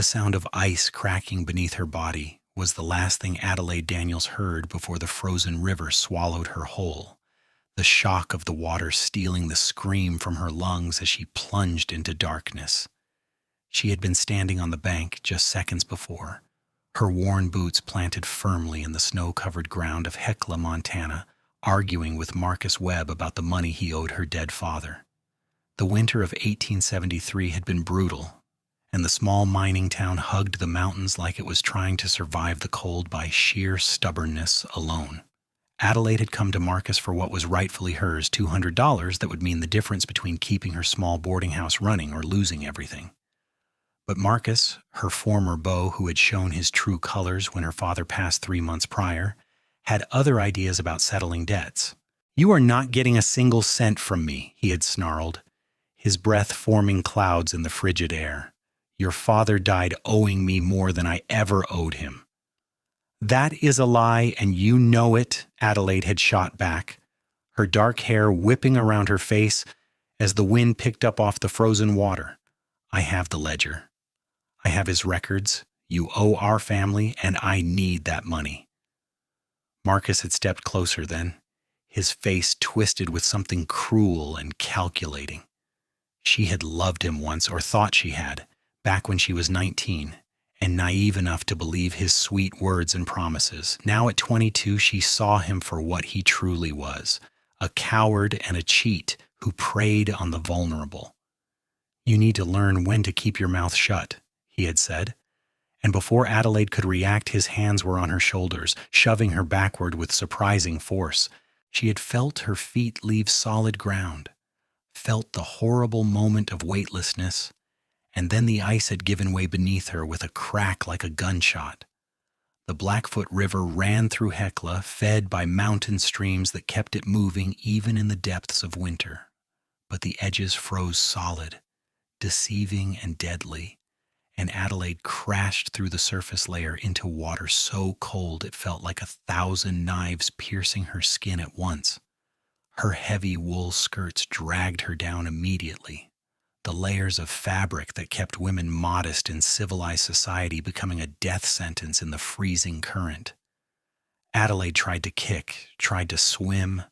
sound of ice cracking beneath her body was the last thing Adelaide Daniels heard before the frozen river swallowed her whole, the shock of the water stealing the scream from her lungs as she plunged into darkness. She had been standing on the bank just seconds before, her worn boots planted firmly in the snow-covered ground of Hecla, Montana, arguing with Marcus Webb about the money he owed her dead father. The winter of 1873 had been brutal, and the small mining town hugged the mountains like it was trying to survive the cold by sheer stubbornness alone. Adelaide had come to Marcus for what was rightfully hers, $200 that would mean the difference between keeping her small boarding house running or losing everything. But Marcus, her former beau who had shown his true colors when her father passed 3 months prior, had other ideas about settling debts. "You are not getting a single cent from me," he had snarled, his breath forming clouds in the frigid air. "Your father died owing me more than I ever owed him." "That is a lie, and you know it," Adelaide had shot back, her dark hair whipping around her face as the wind picked up off the frozen water. "I have the ledger. I have his records. You owe our family, and I need that money." Marcus had stepped closer then, his face twisted with something cruel and calculating. She had loved him once, or thought she had, back when she was 19, and naive enough to believe his sweet words and promises. Now at 22, she saw him for what he truly was, a coward and a cheat who preyed on the vulnerable. "You need to learn when to keep your mouth shut," he had said, and before Adelaide could react, his hands were on her shoulders, shoving her backward with surprising force. She had felt her feet leave solid ground, felt the horrible moment of weightlessness, and then the ice had given way beneath her with a crack like a gunshot. The Blackfoot River ran through Hecla, fed by mountain streams that kept it moving even in the depths of winter. But the edges froze solid, deceiving and deadly, and Adelaide crashed through the surface layer into water so cold it felt like 1,000 knives piercing her skin at once. Her heavy wool skirts dragged her down immediately, the layers of fabric that kept women modest in civilized society becoming a death sentence in the freezing current. Adelaide tried to kick, tried to swim,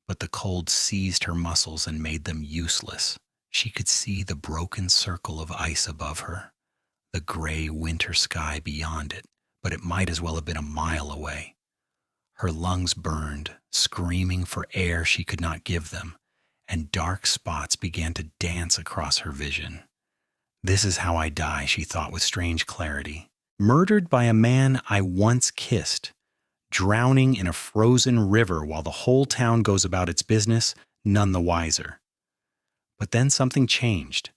but the cold seized her muscles and made them useless. She could see the broken circle of ice above her, the gray winter sky beyond it, but it might as well have been a mile away. Her lungs burned, screaming for air she could not give them, and dark spots began to dance across her vision. "This is how I die," she thought with strange clarity. "Murdered by a man I once kissed, drowning in a frozen river while the whole town goes about its business, none the wiser." But then something changed.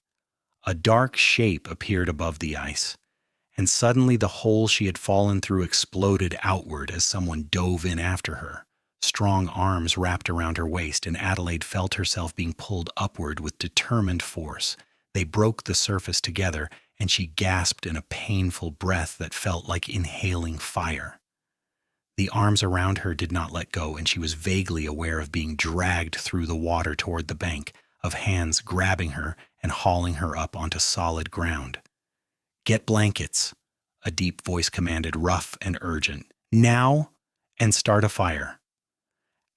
A dark shape appeared above the ice, and suddenly the hole she had fallen through exploded outward as someone dove in after her. Strong arms wrapped around her waist, and Adelaide felt herself being pulled upward with determined force. They broke the surface together, and she gasped in a painful breath that felt like inhaling fire. The arms around her did not let go, and she was vaguely aware of being dragged through the water toward the bank, of hands grabbing her and hauling her up onto solid ground. "Get blankets," a deep voice commanded, rough and urgent. "Now, and start a fire."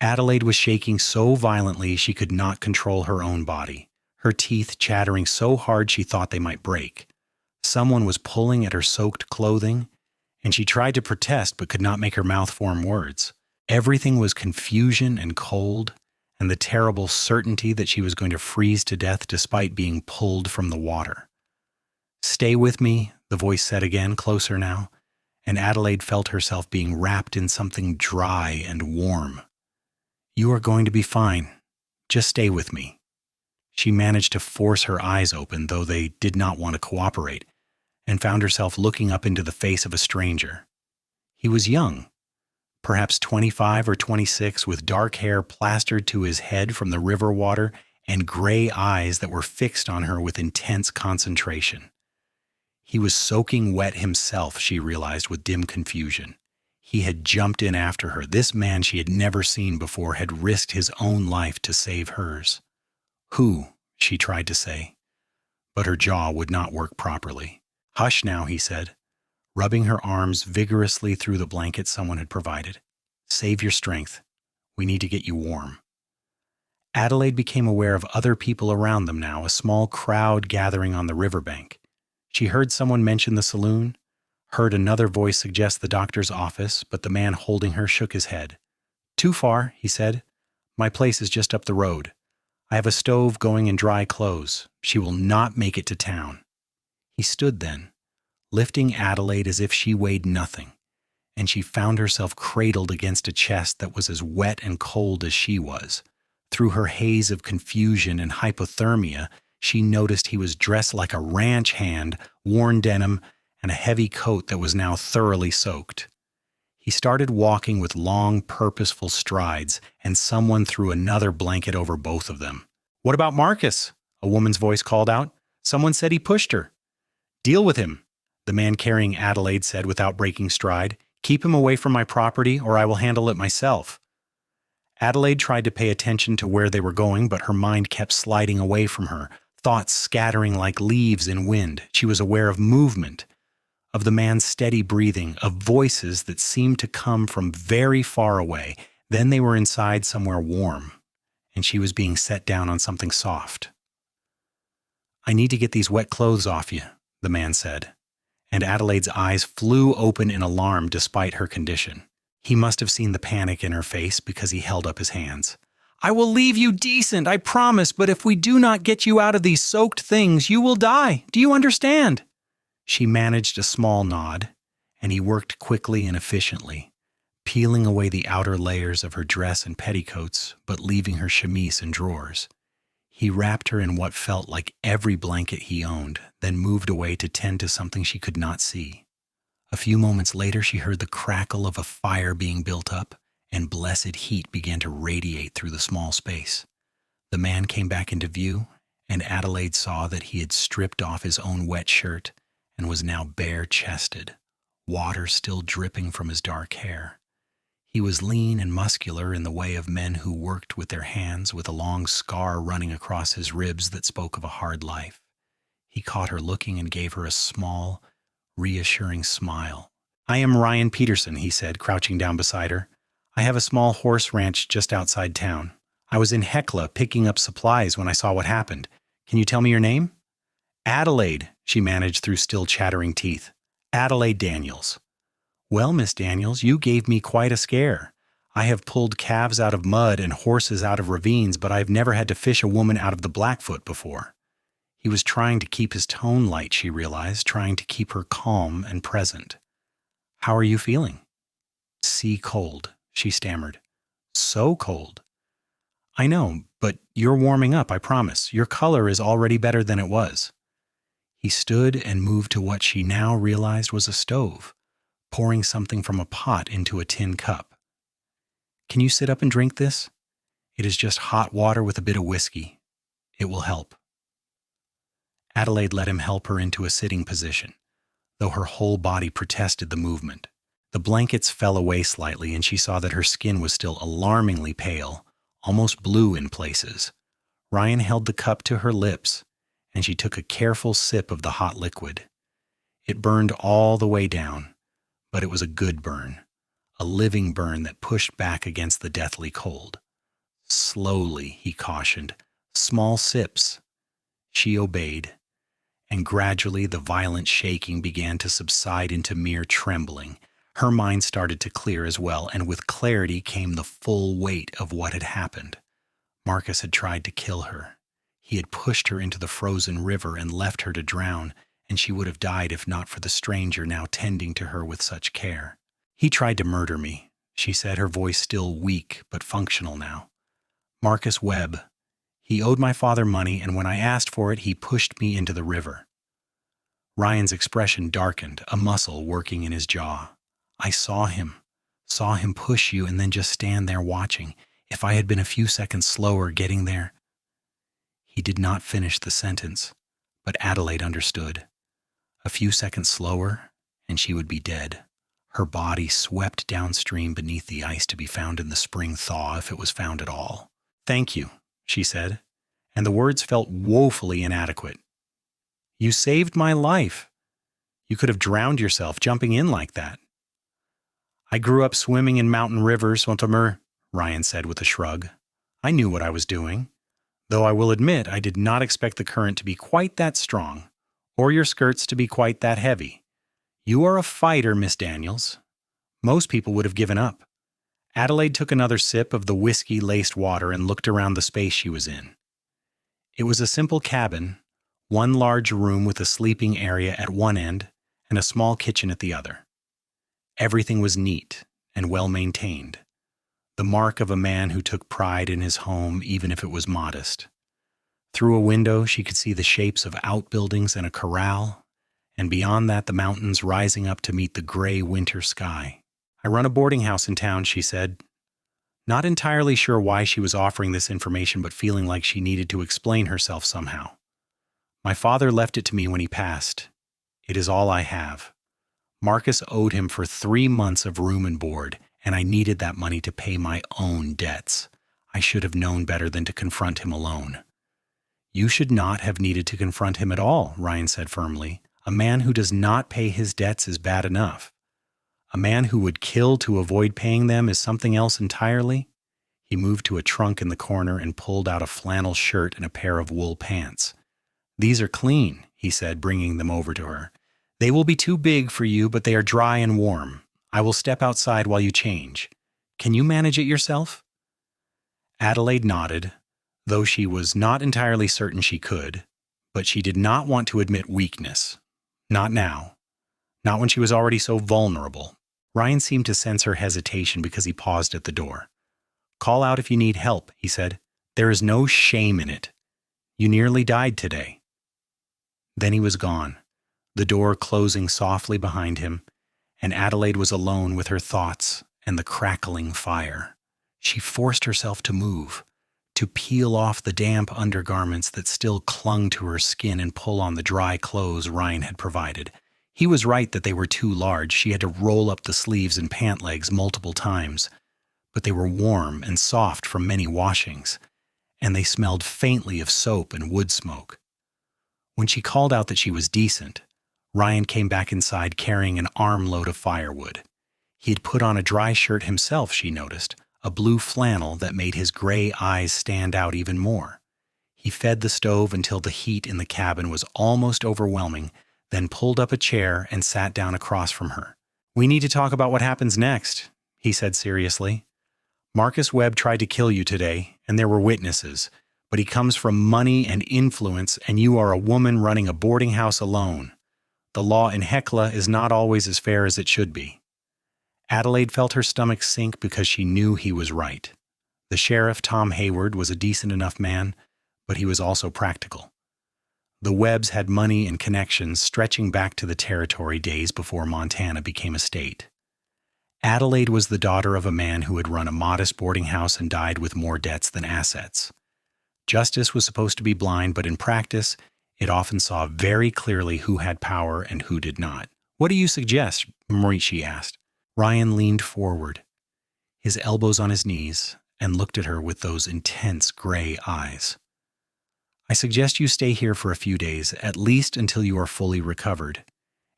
Adelaide was shaking so violently she could not control her own body, her teeth chattering so hard she thought they might break. Someone was pulling at her soaked clothing, and she tried to protest but could not make her mouth form words. Everything was confusion and cold, and the terrible certainty that she was going to freeze to death despite being pulled from the water. "Stay with me," the voice said again, closer now, and Adelaide felt herself being wrapped in something dry and warm. "You are going to be fine. Just stay with me." She managed to force her eyes open, though they did not want to cooperate, and found herself looking up into the face of a stranger. He was young, perhaps 25 or 26, with dark hair plastered to his head from the river water and gray eyes that were fixed on her with intense concentration. He was soaking wet himself, she realized with dim confusion. He had jumped in after her. This man she had never seen before had risked his own life to save hers. "Who?" she tried to say, but her jaw would not work properly. "Hush now," he said, rubbing her arms vigorously through the blanket someone had provided. "Save your strength. We need to get you warm." Adelaide became aware of other people around them now, a small crowd gathering on the riverbank. She heard someone mention the saloon, heard another voice suggest the doctor's office, but the man holding her shook his head. "Too far," he said. "My place is just up the road. I have a stove going in dry clothes. She will not make it to town." He stood then, lifting Adelaide as if she weighed nothing, and she found herself cradled against a chest that was as wet and cold as she was. Through her haze of confusion and hypothermia, she noticed he was dressed like a ranch hand, worn denim, and a heavy coat that was now thoroughly soaked. He started walking with long, purposeful strides, and someone threw another blanket over both of them. "What about Marcus?" a woman's voice called out. "Someone said he pushed her." "Deal with him," the man carrying Adelaide said without breaking stride. "Keep him away from my property, or I will handle it myself." Adelaide tried to pay attention to where they were going, but her mind kept sliding away from her, thoughts scattering like leaves in wind. She was aware of movement, of the man's steady breathing, of voices that seemed to come from very far away. Then they were inside somewhere warm, and she was being set down on something soft. "I need to get these wet clothes off you," the man said, and Adelaide's eyes flew open in alarm despite her condition. He must have seen the panic in her face because he held up his hands. "I will leave you decent, I promise, but if we do not get you out of these soaked things, you will die. Do you understand?" She managed a small nod, and he worked quickly and efficiently, peeling away the outer layers of her dress and petticoats, but leaving her chemise and drawers. He wrapped her in what felt like every blanket he owned, then moved away to tend to something she could not see. A few moments later, she heard the crackle of a fire being built up, and blessed heat began to radiate through the small space. The man came back into view, and Adelaide saw that he had stripped off his own wet shirt and was now bare-chested, water still dripping from his dark hair. He was lean and muscular in the way of men who worked with their hands, with a long scar running across his ribs that spoke of a hard life. He caught her looking and gave her a small, reassuring smile. "I am Ryan Peterson," he said, crouching down beside her. "I have a small horse ranch just outside town. I was in Hecla picking up supplies when I saw what happened. Can you tell me your name?" "Adelaide," she managed through still chattering teeth. "Adelaide Daniels." "Well, Miss Daniels, you gave me quite a scare. I have pulled calves out of mud and horses out of ravines, but I've never had to fish a woman out of the Blackfoot before." He was trying to keep his tone light, she realized, trying to keep her calm and present. "How are you feeling?" "Sea cold," she stammered. "So cold." "I know, but you're warming up, I promise. Your color is already better than it was." He stood and moved to what she now realized was a stove, pouring something from a pot into a tin cup. "Can you sit up and drink this? It is just hot water with a bit of whiskey. It will help." Adelaide let him help her into a sitting position, though her whole body protested the movement. The blankets fell away slightly, and she saw that her skin was still alarmingly pale, almost blue in places. Ryan held the cup to her lips, and she took a careful sip of the hot liquid. It burned all the way down, but it was a good burn, a living burn that pushed back against the deathly cold. "Slowly," he cautioned. "Small sips." She obeyed, and gradually the violent shaking began to subside into mere trembling. Her mind started to clear as well, and with clarity came the full weight of what had happened. Marcus had tried to kill her. He had pushed her into the frozen river and left her to drown, and she would have died if not for the stranger now tending to her with such care. "He tried to murder me," she said, her voice still weak but functional now. "Marcus Webb. He owed my father money, and when I asked for it, he pushed me into the river." Ryan's expression darkened, a muscle working in his jaw. "I saw him push you and then just stand there watching. If I had been a few seconds slower getting there—" He did not finish the sentence, but Adelaide understood. A few seconds slower, and she would be dead. Her body swept downstream beneath the ice to be found in the spring thaw, if it was found at all. "Thank you," she said, and the words felt woefully inadequate. "You saved my life." You could have drowned yourself jumping in like that. I grew up swimming in mountain rivers, Montemer, Ryan said with a shrug. I knew what I was doing, though I will admit I did not expect the current to be quite that strong, or your skirts to be quite that heavy. You are a fighter, Miss Daniels. Most people would have given up. Adelaide took another sip of the whiskey-laced water and looked around the space she was in. It was a simple cabin, one large room with a sleeping area at one end and a small kitchen at the other. Everything was neat and well-maintained, the mark of a man who took pride in his home even if it was modest. Through a window she could see the shapes of outbuildings and a corral, and beyond that the mountains rising up to meet the gray winter sky. I run a boarding house in town, she said. Not entirely sure why she was offering this information, but feeling like she needed to explain herself somehow. My father left it to me when he passed. It is all I have. Marcus owed him for 3 months of room and board, and I needed that money to pay my own debts. I should have known better than to confront him alone. You should not have needed to confront him at all, Ryan said firmly. A man who does not pay his debts is bad enough. A man who would kill to avoid paying them is something else entirely. He moved to a trunk in the corner and pulled out a flannel shirt and a pair of wool pants. These are clean, he said, bringing them over to her. They will be too big for you, but they are dry and warm. I will step outside while you change. Can you manage it yourself? Adelaide nodded, though she was not entirely certain she could, but she did not want to admit weakness. Not now. Not when she was already so vulnerable. Ryan seemed to sense her hesitation because he paused at the door. Call out if you need help, he said. There is no shame in it. You nearly died today. Then he was gone, the door closing softly behind him, and Adelaide was alone with her thoughts and the crackling fire. She forced herself to move, to peel off the damp undergarments that still clung to her skin and pull on the dry clothes Ryan had provided. He was right that they were too large. She had to roll up the sleeves and pant legs multiple times, but they were warm and soft from many washings, and they smelled faintly of soap and wood smoke. When she called out that she was decent, Ryan came back inside carrying an armload of firewood. He had put on a dry shirt himself, she noticed, a blue flannel that made his gray eyes stand out even more. He fed the stove until the heat in the cabin was almost overwhelming, then pulled up a chair and sat down across from her. We need to talk about what happens next, he said seriously. Marcus Webb tried to kill you today, and there were witnesses, but he comes from money and influence, and you are a woman running a boarding house alone. The law in Hecla is not always as fair as it should be. Adelaide felt her stomach sink because she knew he was right. The sheriff, Tom Hayward, was a decent enough man, but he was also practical. The Webbs had money and connections stretching back to the territory days before Montana became a state. Adelaide was the daughter of a man who had run a modest boarding house and died with more debts than assets. Justice was supposed to be blind, but in practice, it often saw very clearly who had power and who did not. What do you suggest? Marici asked. Ryan leaned forward, his elbows on his knees, and looked at her with those intense gray eyes. I suggest you stay here for a few days, at least until you are fully recovered,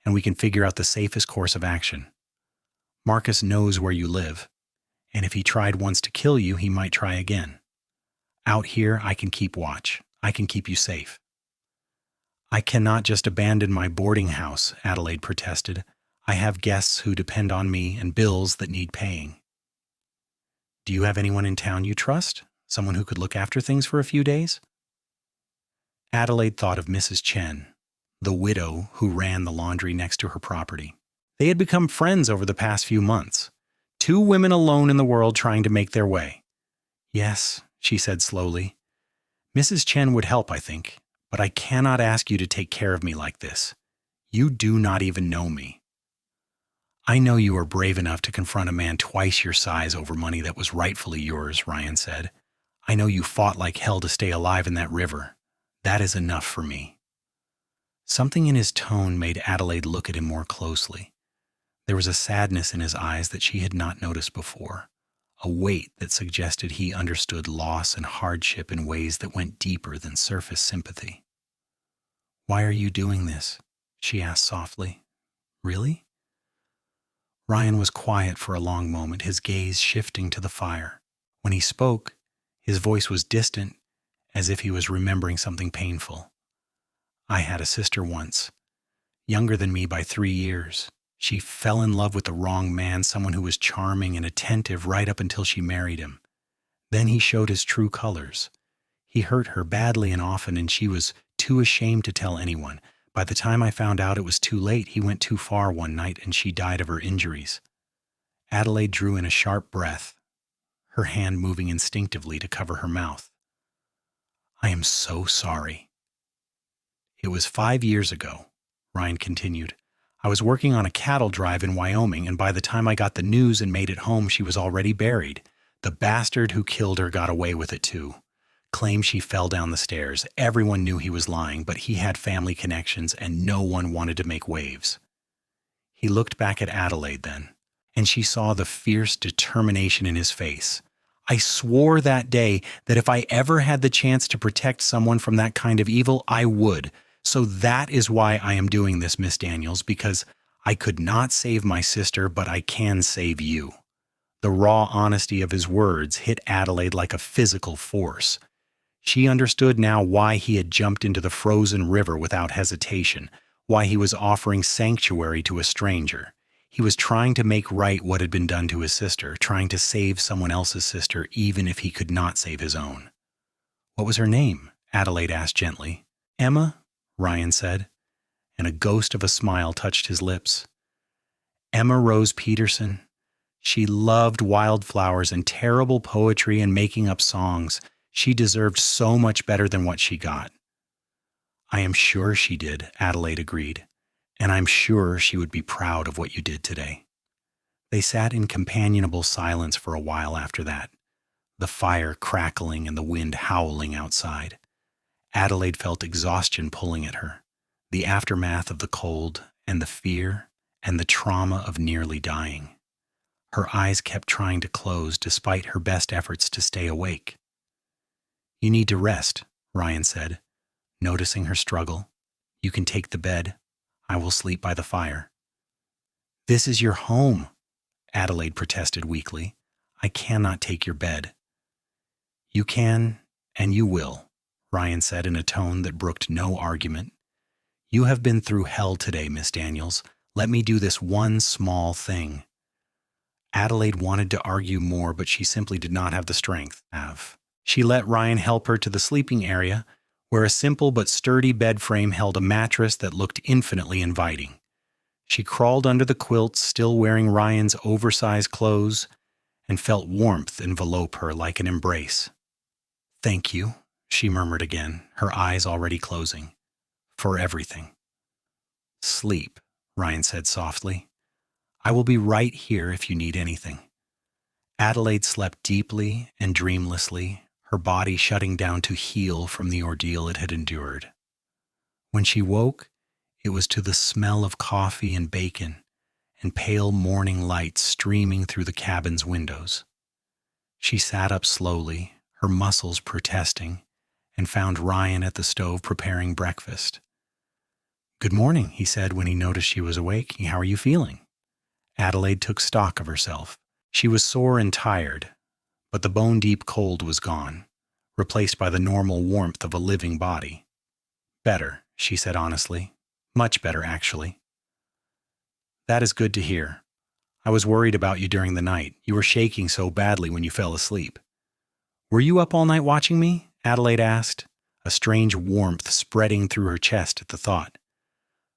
and we can figure out the safest course of action. Marcus knows where you live, and if he tried once to kill you, he might try again. Out here, I can keep watch. I can keep you safe. I cannot just abandon my boarding house, Adelaide protested. I have guests who depend on me and bills that need paying. Do you have anyone in town you trust? Someone who could look after things for a few days? Adelaide thought of Mrs. Chen, the widow who ran the laundry next to her property. They had become friends over the past few months. 2 women alone in the world trying to make their way. Yes, she said slowly. Mrs. Chen would help, I think, but I cannot ask you to take care of me like this. You do not even know me. I know you are brave enough to confront a man twice your size over money that was rightfully yours, Ryan said. I know you fought like hell to stay alive in that river. That is enough for me. Something in his tone made Adelaide look at him more closely. There was a sadness in his eyes that she had not noticed before, a weight that suggested he understood loss and hardship in ways that went deeper than surface sympathy. Why are you doing this? She asked softly. Really? Ryan was quiet for a long moment, his gaze shifting to the fire. When he spoke, his voice was distant, as if he was remembering something painful. I had a sister once, younger than me by 3 years. She fell in love with the wrong man, someone who was charming and attentive right up until she married him. Then he showed his true colors. He hurt her badly and often, and she was too ashamed to tell anyone. By the time I found out it was too late, he went too far one night and she died of her injuries. Adelaide drew in a sharp breath, her hand moving instinctively to cover her mouth. I am so sorry. It was 5 years ago, Ryan continued. I was working on a cattle drive in Wyoming, and by the time I got the news and made it home, she was already buried. The bastard who killed her got away with it too. Claimed she fell down the stairs. Everyone knew he was lying, but he had family connections and no one wanted to make waves. He looked back at Adelaide then, and she saw the fierce determination in his face. I swore that day that if I ever had the chance to protect someone from that kind of evil, I would. So that is why I am doing this, Miss Daniels, because I could not save my sister, but I can save you. The raw honesty of his words hit Adelaide like a physical force. She understood now why he had jumped into the frozen river without hesitation, why he was offering sanctuary to a stranger. He was trying to make right what had been done to his sister, trying to save someone else's sister even if he could not save his own. What was her name? Adelaide asked gently. Emma, Ryan said, and a ghost of a smile touched his lips. Emma Rose Peterson. She loved wildflowers and terrible poetry and making up songs. She deserved so much better than what she got. I am sure she did, Adelaide agreed, and I'm sure she would be proud of what you did today. They sat in companionable silence for a while after that, the fire crackling and the wind howling outside. Adelaide felt exhaustion pulling at her, the aftermath of the cold and the fear and the trauma of nearly dying. Her eyes kept trying to close despite her best efforts to stay awake. You need to rest, Ryan said, noticing her struggle. You can take the bed. I will sleep by the fire. This is your home, Adelaide protested weakly. I cannot take your bed. You can, and you will, Ryan said in a tone that brooked no argument. You have been through hell today, Miss Daniels. Let me do this one small thing. Adelaide wanted to argue more, but she simply did not have the strength. She let Ryan help her to the sleeping area, where a simple but sturdy bed frame held a mattress that looked infinitely inviting. She crawled under the quilt, still wearing Ryan's oversized clothes, and felt warmth envelope her like an embrace. Thank you, she murmured again, her eyes already closing. For everything. Sleep, Ryan said softly. I will be right here if you need anything. Adelaide slept deeply and dreamlessly, her body shutting down to heal from the ordeal it had endured. When she woke, it was to the smell of coffee and bacon and pale morning light streaming through the cabin's windows. She sat up slowly, her muscles protesting, and found Ryan at the stove preparing breakfast. Good morning, he said when he noticed she was awake. How are you feeling? Adelaide took stock of herself. She was sore and tired, but the bone-deep cold was gone, replaced by the normal warmth of a living body. Better, she said honestly. Much better, actually. That is good to hear. I was worried about you during the night. You were shaking so badly when you fell asleep. Were you up all night watching me? Adelaide asked, a strange warmth spreading through her chest at the thought.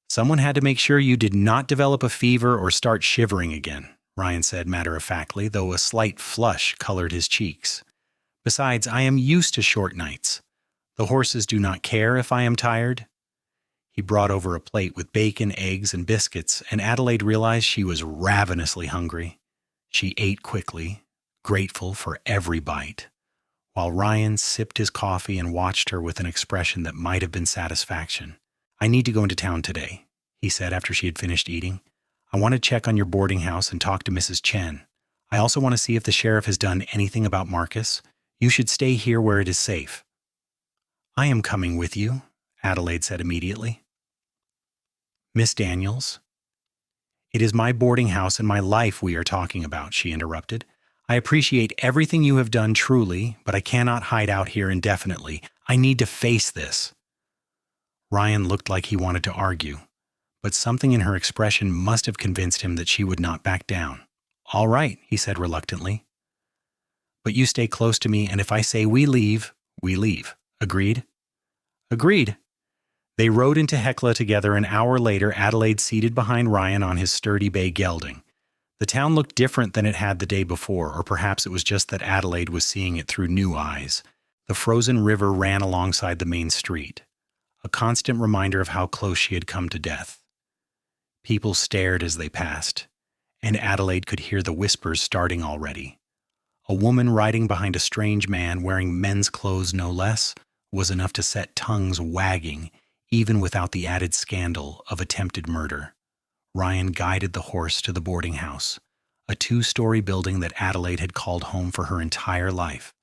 Someone had to make sure you did not develop a fever or start shivering again, Ryan said matter-of-factly, though a slight flush colored his cheeks. Besides, I am used to short nights. The horses do not care if I am tired. He brought over a plate with bacon, eggs, and biscuits, and Adelaide realized she was ravenously hungry. She ate quickly, grateful for every bite, while Ryan sipped his coffee and watched her with an expression that might have been satisfaction. I need to go into town today, he said after she had finished eating. I want to check on your boarding house and talk to Mrs. Chen. I also want to see if the sheriff has done anything about Marcus. You should stay here where it is safe. I am coming with you, Adelaide said immediately. Miss Daniels. It is my boarding house and my life we are talking about, she interrupted. I appreciate everything you have done truly, but I cannot hide out here indefinitely. I need to face this. Ryan looked like he wanted to argue, but something in her expression must have convinced him that she would not back down. All right, he said reluctantly. But you stay close to me, and if I say we leave, we leave. Agreed? Agreed. They rode into Hecla together. An hour later, Adelaide seated behind Ryan on his sturdy bay gelding. The town looked different than it had the day before, or perhaps it was just that Adelaide was seeing it through new eyes. The frozen river ran alongside the main street, a constant reminder of how close she had come to death. People stared as they passed, and Adelaide could hear the whispers starting already. A woman riding behind a strange man wearing men's clothes no less was enough to set tongues wagging, even without the added scandal of attempted murder. Ryan guided the horse to the boarding house, a two-story building that Adelaide had called home for her entire life.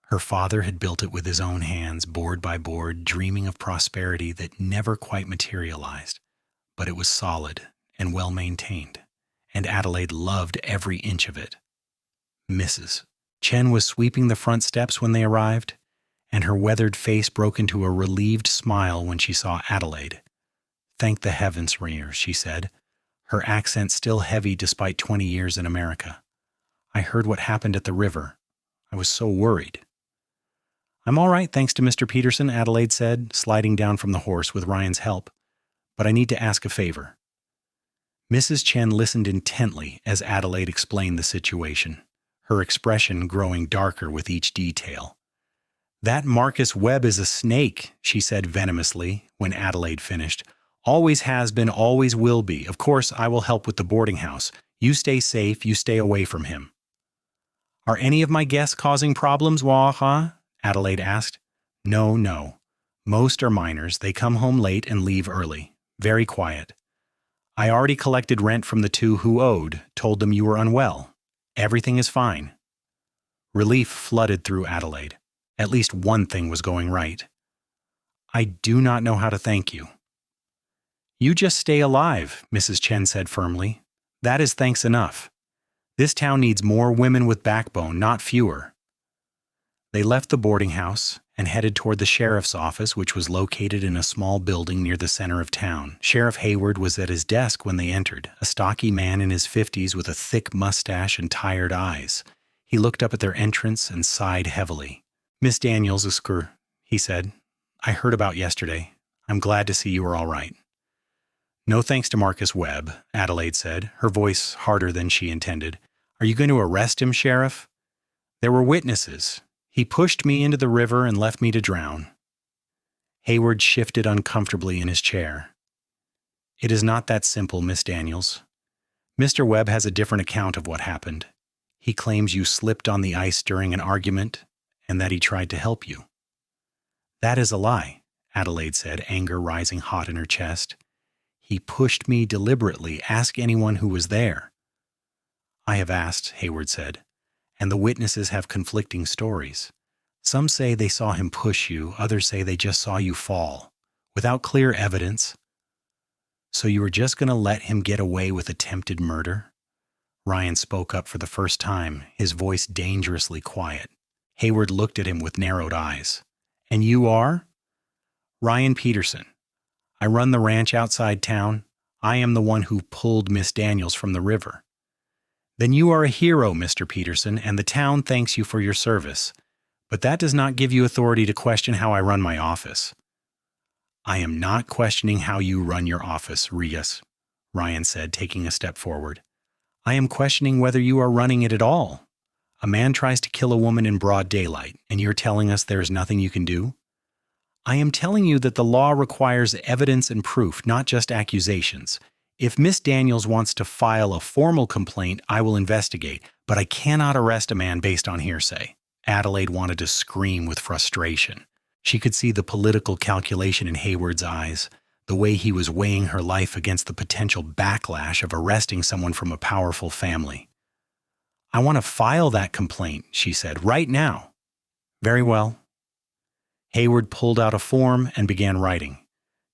Her father had built it with his own hands, board by board, dreaming of prosperity that never quite materialized. But it was solid and well-maintained, and Adelaide loved every inch of it. Mrs. Chen was sweeping the front steps when they arrived, and her weathered face broke into a relieved smile when she saw Adelaide. "Thank the heavens, Rear," she said, her accent still heavy despite 20 years in America. "I heard what happened at the river. I was so worried." "I'm all right, thanks to Mr. Peterson," Adelaide said, sliding down from the horse with Ryan's help. "But I need to ask a favor." Mrs. Chen listened intently as Adelaide explained the situation, her expression growing darker with each detail. "That Marcus Webb is a snake," she said venomously when Adelaide finished. "Always has been, always will be. Of course, I will help with the boarding house. You stay safe, you stay away from him." "Are any of my guests causing problems, Waha?" Adelaide asked. No. Most are minors. They come home late and leave early. Very quiet. I already collected rent from the two who owed, told them you were unwell. Everything is fine." Relief flooded through Adelaide. At least one thing was going right. "I do not know how to thank you." "You just stay alive," Mrs. Chen said firmly. "That is thanks enough. This town needs more women with backbone, not fewer." They left the boarding house and headed toward the sheriff's office, which was located in a small building near the center of town. Sheriff Hayward was at his desk when they entered, a stocky man in his 50s with a thick mustache and tired eyes. He looked up at their entrance and sighed heavily. "Miss Daniels, he said. "I heard about yesterday. I'm glad to see you are all right." "No thanks to Marcus Webb," Adelaide said, her voice harder than she intended. "Are you going to arrest him, Sheriff?" "There were witnesses. He pushed me into the river and left me to drown." Hayward shifted uncomfortably in his chair. "It is not that simple, Miss Daniels. Mr. Webb has a different account of what happened. He claims you slipped on the ice during an argument and that he tried to help you." "That is a lie," Adelaide said, anger rising hot in her chest. "He pushed me deliberately. Ask anyone who was there." "I have asked," Hayward said, "and the witnesses have conflicting stories. Some say they saw him push you, others say they just saw you fall, without clear evidence." "So you were just going to let him get away with attempted murder?" Ryan spoke up for the first time, his voice dangerously quiet. Hayward looked at him with narrowed eyes. "And you are?" "Ryan Peterson. I run the ranch outside town. I am the one who pulled Miss Daniels from the river." "Then you are a hero, Mr. Peterson, and the town thanks you for your service. But that does not give you authority to question how I run my office." "I am not questioning how you run your office, Rias," Ryan said, taking a step forward. "I am questioning whether you are running it at all. A man tries to kill a woman in broad daylight, and you're telling us there is nothing you can do?" "I am telling you that the law requires evidence and proof, not just accusations. If Miss Daniels wants to file a formal complaint, I will investigate, but I cannot arrest a man based on hearsay." Adelaide wanted to scream with frustration. She could see the political calculation in Hayward's eyes, the way he was weighing her life against the potential backlash of arresting someone from a powerful family. "I want to file that complaint," she said, "right now." "Very well." Hayward pulled out a form and began writing.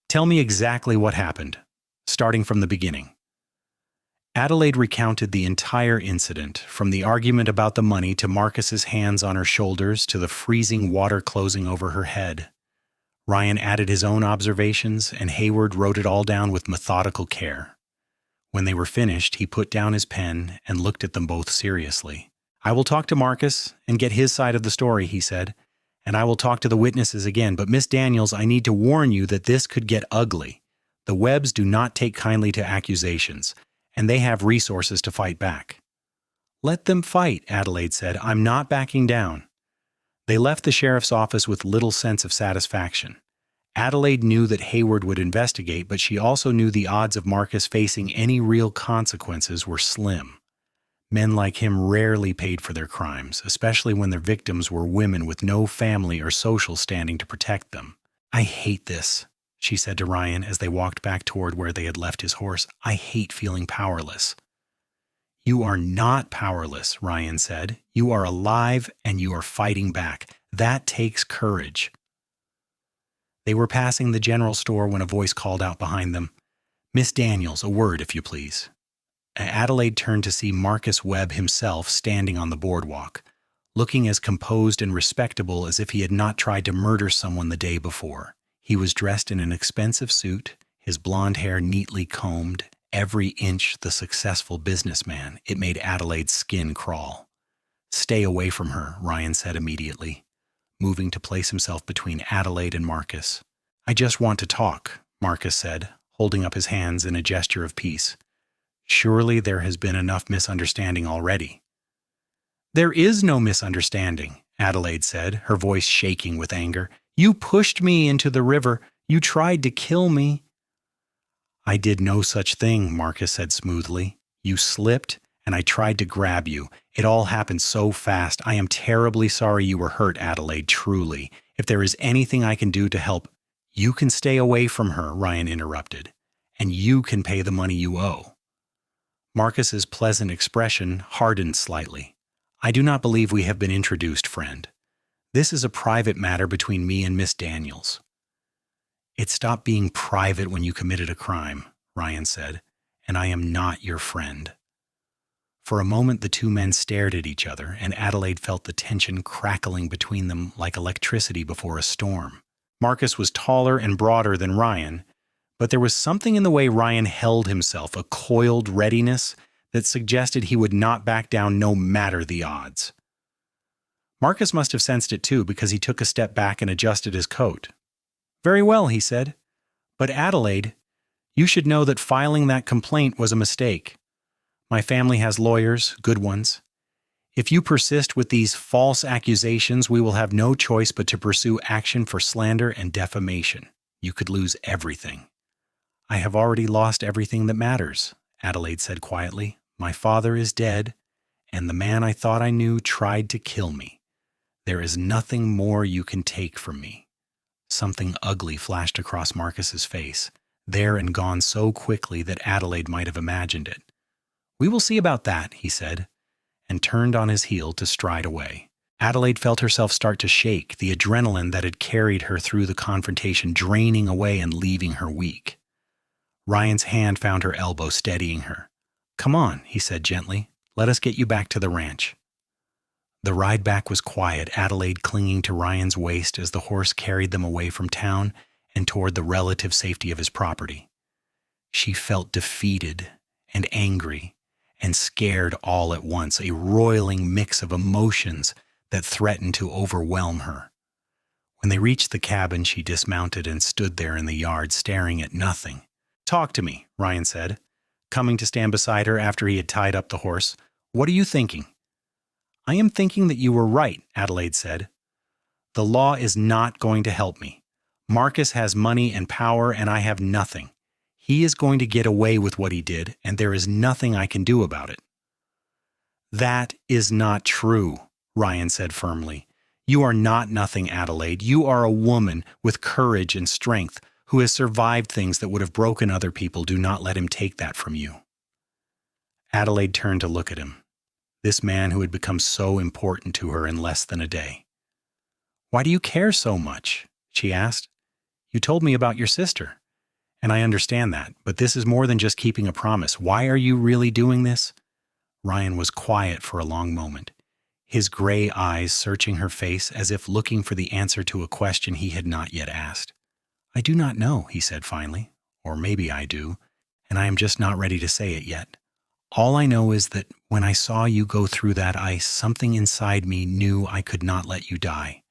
"Tell me exactly what happened, starting from the beginning." Adelaide recounted the entire incident, from the argument about the money to Marcus's hands on her shoulders to the freezing water closing over her head. Ryan added his own observations, and Hayward wrote it all down with methodical care. When they were finished, he put down his pen and looked at them both seriously. "I will talk to Marcus and get his side of the story," he said, "and I will talk to the witnesses again. But Miss Daniels, I need to warn you that this could get ugly. The Webbs do not take kindly to accusations, and they have resources to fight back." "Let them fight," Adelaide said. "I'm not backing down." They left the sheriff's office with little sense of satisfaction. Adelaide knew that Hayward would investigate, but she also knew the odds of Marcus facing any real consequences were slim. Men like him rarely paid for their crimes, especially when their victims were women with no family or social standing to protect them. "I hate this," she said to Ryan as they walked back toward where they had left his horse. "I hate feeling powerless." "You are not powerless," Ryan said. "You are alive and you are fighting back. That takes courage." They were passing the general store when a voice called out behind them, "Miss Daniels, a word, if you please." Adelaide turned to see Marcus Webb himself standing on the boardwalk, looking as composed and respectable as if he had not tried to murder someone the day before. He was dressed in an expensive suit, his blonde hair neatly combed, every inch the successful businessman. It made Adelaide's skin crawl. "Stay away from her," Ryan said immediately, moving to place himself between Adelaide and Marcus. "I just want to talk," Marcus said, holding up his hands in a gesture of peace. "Surely there has been enough misunderstanding already." "There is no misunderstanding," Adelaide said, her voice shaking with anger. "You pushed me into the river. You tried to kill me." "I did no such thing," Marcus said smoothly. "You slipped, and I tried to grab you. It all happened so fast. I am terribly sorry you were hurt, Adelaide, truly. If there is anything I can do to help—" "You can stay away from her," Ryan interrupted, "and you can pay the money you owe." Marcus's pleasant expression hardened slightly. "I do not believe we have been introduced, friend. This is a private matter between me and Miss Daniels." "It stopped being private when you committed a crime," Ryan said, "and I am not your friend." For a moment the two men stared at each other, and Adelaide felt the tension crackling between them like electricity before a storm. Marcus was taller and broader than Ryan, but there was something in the way Ryan held himself, a coiled readiness that suggested he would not back down no matter the odds. Marcus must have sensed it too, because he took a step back and adjusted his coat. "Very well," he said. "But Adelaide, you should know that filing that complaint was a mistake. My family has lawyers, good ones. If you persist with these false accusations, we will have no choice but to pursue action for slander and defamation. You could lose everything." "I have already lost everything that matters," Adelaide said quietly. "My father is dead, and the man I thought I knew tried to kill me. There is nothing more you can take from me." Something ugly flashed across Marcus's face, there and gone so quickly that Adelaide might have imagined it. "We will see about that," he said, and turned on his heel to stride away. Adelaide felt herself start to shake, the adrenaline that had carried her through the confrontation draining away and leaving her weak. Ryan's hand found her elbow, steadying her. "Come on," he said gently. "Let us get you back to the ranch." The ride back was quiet, Adelaide clinging to Ryan's waist as the horse carried them away from town and toward the relative safety of his property. She felt defeated and angry and scared all at once, a roiling mix of emotions that threatened to overwhelm her. When they reached the cabin, she dismounted and stood there in the yard, staring at nothing. "Talk to me," Ryan said, coming to stand beside her after he had tied up the horse. "What are you thinking?" "I am thinking that you were right," Adelaide said. "The law is not going to help me. Marcus has money and power, and I have nothing. He is going to get away with what he did, and there is nothing I can do about it." "That is not true," Ryan said firmly. "You are not nothing, Adelaide. You are a woman with courage and strength who has survived things that would have broken other people. Do not let him take that from you." Adelaide turned to look at him, this man who had become so important to her in less than a day. "Why do you care so much?" she asked. "You told me about your sister, And I understand that, but this is more than just keeping a promise. Why are you really doing this? Ryan was quiet for a long moment, his gray eyes searching her face as if looking for the answer to a question he had not yet asked. I do not know, he said finally. Or maybe I do, and I am just not ready to say it yet. All I know is that when I saw you go through that ice, something inside me knew I could not let you die.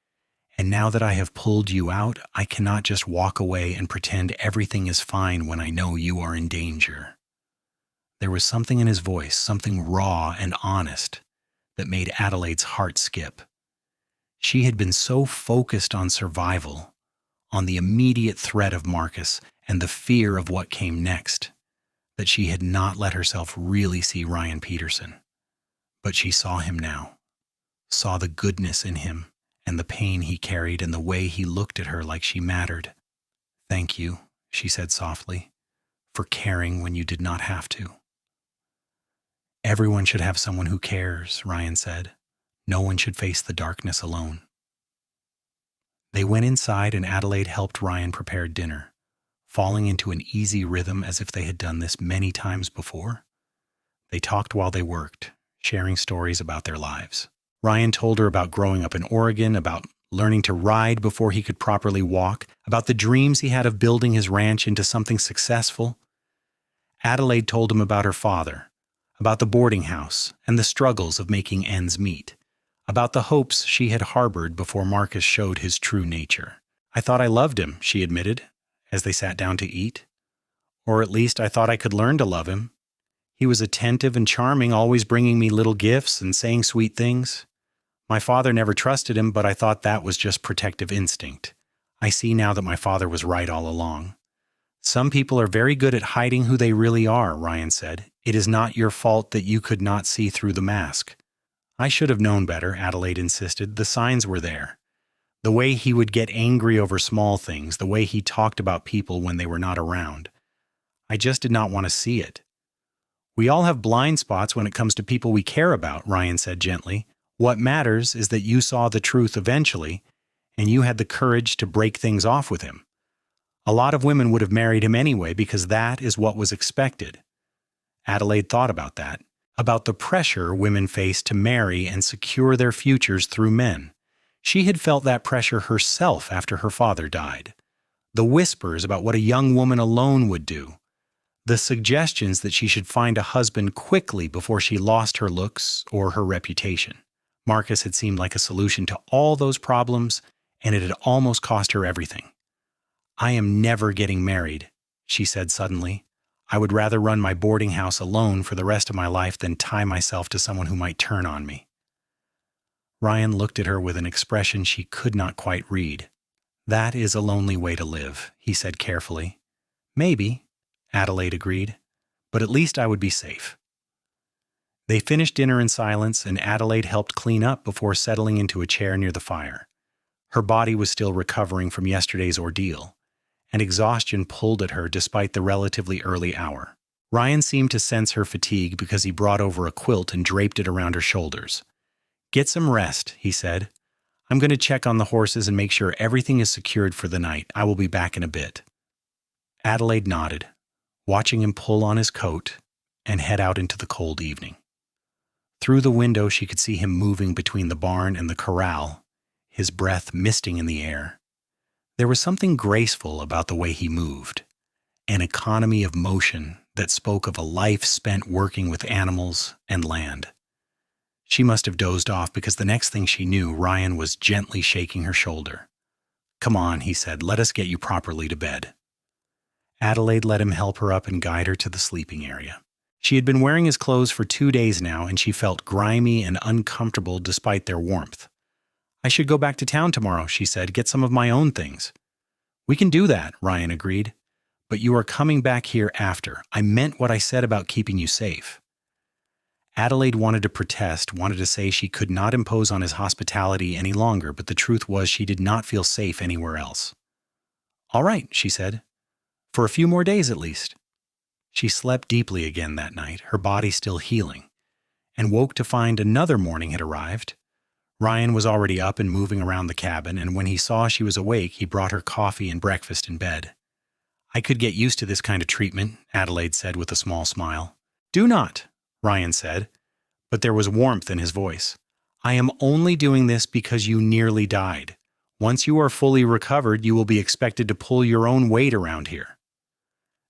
And now that I have pulled you out, I cannot just walk away and pretend everything is fine when I know you are in danger. There was something in his voice, something raw and honest, that made Adelaide's heart skip. She had been so focused on survival, on the immediate threat of Marcus and the fear of what came next, that she had not let herself really see Ryan Peterson. But she saw him now, saw the goodness in him and the pain he carried and the way he looked at her like she mattered. Thank you, she said softly, for caring when you did not have to. Everyone should have someone who cares, Ryan said. No one should face the darkness alone. They went inside and Adelaide helped Ryan prepare dinner, falling into an easy rhythm as if they had done this many times before. They talked while they worked, sharing stories about their lives. Ryan told her about growing up in Oregon, about learning to ride before he could properly walk, about the dreams he had of building his ranch into something successful. Adelaide told him about her father, about the boarding house and the struggles of making ends meet, about the hopes she had harbored before Marcus showed his true nature. I thought I loved him, she admitted, as they sat down to eat. Or at least I thought I could learn to love him. He was attentive and charming, always bringing me little gifts and saying sweet things. My father never trusted him, but I thought that was just protective instinct. I see now that my father was right all along. Some people are very good at hiding who they really are, Ryan said. It is not your fault that you could not see through the mask. I should have known better, Adelaide insisted. The signs were there. The way he would get angry over small things, the way he talked about people when they were not around. I just did not want to see it. We all have blind spots when it comes to people we care about, Ryan said gently. What matters is that you saw the truth eventually, and you had the courage to break things off with him. A lot of women would have married him anyway because that is what was expected. Adelaide thought about that, about the pressure women face to marry and secure their futures through men. She had felt that pressure herself after her father died. The whispers about what a young woman alone would do. The suggestions that she should find a husband quickly before she lost her looks or her reputation. Marcus had seemed like a solution to all those problems, and it had almost cost her everything. I am never getting married, she said suddenly. I would rather run my boarding house alone for the rest of my life than tie myself to someone who might turn on me. Ryan looked at her with an expression she could not quite read. That is a lonely way to live, he said carefully. Maybe, Adelaide agreed, but at least I would be safe. They finished dinner in silence, and Adelaide helped clean up before settling into a chair near the fire. Her body was still recovering from yesterday's ordeal, and exhaustion pulled at her despite the relatively early hour. Ryan seemed to sense her fatigue because he brought over a quilt and draped it around her shoulders. Get some rest, he said. I'm going to check on the horses and make sure everything is secured for the night. I will be back in a bit. Adelaide nodded, watching him pull on his coat and head out into the cold evening. Through the window, she could see him moving between the barn and the corral, his breath misting in the air. There was something graceful about the way he moved, an economy of motion that spoke of a life spent working with animals and land. She must have dozed off because the next thing she knew, Ryan was gently shaking her shoulder. Come on, he said, let us get you properly to bed. Adelaide let him help her up and guide her to the sleeping area. She had been wearing his clothes for 2 days now, and she felt grimy and uncomfortable despite their warmth. I should go back to town tomorrow, she said, get some of my own things. We can do that, Ryan agreed. But you are coming back here after. I meant what I said about keeping you safe. Adelaide wanted to protest, wanted to say she could not impose on his hospitality any longer, but the truth was she did not feel safe anywhere else. All right, she said. For a few more days at least. She slept deeply again that night, her body still healing, and woke to find another morning had arrived. Ryan was already up and moving around the cabin, and when he saw she was awake, he brought her coffee and breakfast in bed. I could get used to this kind of treatment, Adelaide said with a small smile. Do not, Ryan said, but there was warmth in his voice. I am only doing this because you nearly died. Once you are fully recovered, you will be expected to pull your own weight around here.